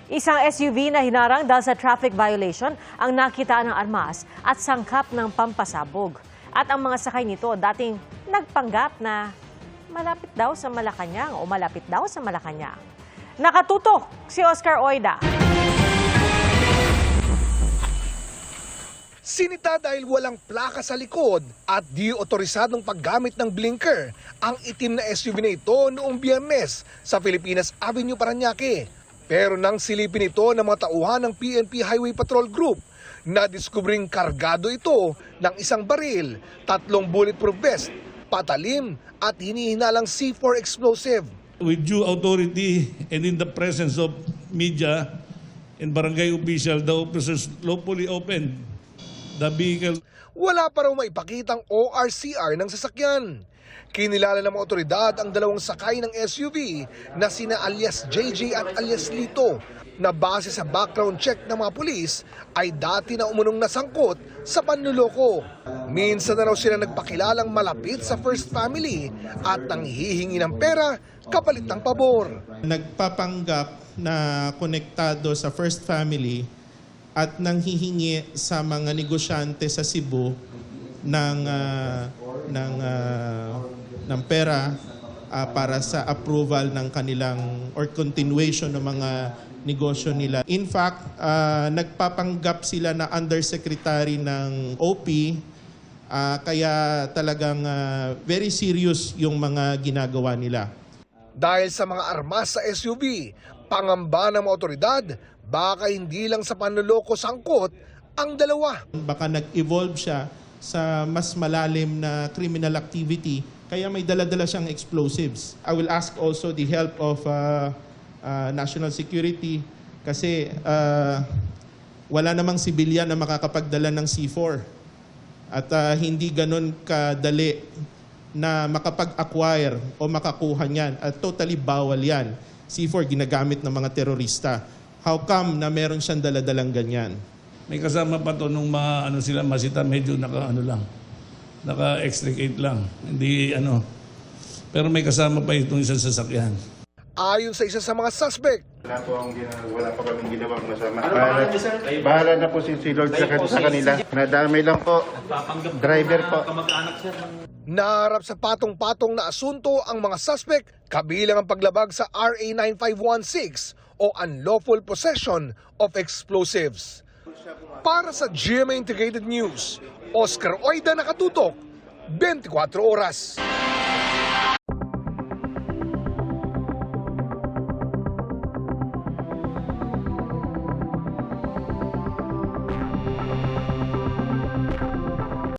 Isang SUV na hinarang dahil sa traffic violation ang nakita ng armas at sangkap ng pampasabog. At ang mga sakay nito dating nagpanggap na malapit daw sa Malacanang o malapit daw sa Malacanang. Nakatutok si Oscar Oida. Sinita dahil walang plaka sa likod at di otorisadong paggamit ng blinker ang itim na SUV na ito noong Biyernes sa Filipinas Avenue, Parañaque. Pero nang silipin ito ng mga tauhan ng PNP Highway Patrol Group, nadiskubring kargado ito ng isang baril, 3 bulletproof vest, patalim at hinihinalang C4 explosive. With due authority and in the presence of media and barangay official, the officers lawfully opened the vehicle. Wala pa raw maipakitang ORCR ng sasakyan. Kinilala ng mga otoridad ang 2 sakay ng SUV na sina alias JJ at alias Lito na base sa background check ng mga pulis ay dati na umunong nasangkot sa panluloko. Minsan na raw sila nagpakilalang malapit sa First Family at nanghihingi ng pera kapalit ng pabor. Nagpapanggap na konektado sa First Family at nanghihingi sa mga negosyante sa Cebu ng pera para sa approval ng kanilang or continuation ng mga negosyo nila. In fact, nagpapanggap sila na undersecretary ng OP, kaya talagang very serious yung mga ginagawa nila. Dahil sa mga armas sa SUV, pangamba ng mga otoridad, baka hindi lang sa panloloko sangkot ang 2. Baka nag-evolve siya sa mas malalim na criminal activity, kaya may dala-dala siyang explosives. I will ask also the help of national security kasi wala namang sibilyan na makakapagdala ng C4 at hindi ganun kadali na makapag-acquire o makakuha niyan at totally bawal yan. C4 ginagamit ng mga terorista. How come na meron siyang daladalang ganyan? May kasama pa to nung sila masita, medyo naka-extricate lang. Hindi Pero may kasama pa itong isang sasakyan. Ayon sa isa sa mga suspect, wala pa kaming ginawang masama. Bahala na po si Lord sa kanila. Nadamay lang po. Driver po. naharap sa patong-patong na asunto ang mga suspect kabilang ang paglabag sa RA 9516 o unlawful possession of explosives. Para sa GMA Integrated News, Oscar Oida, nakatutok, 24 oras.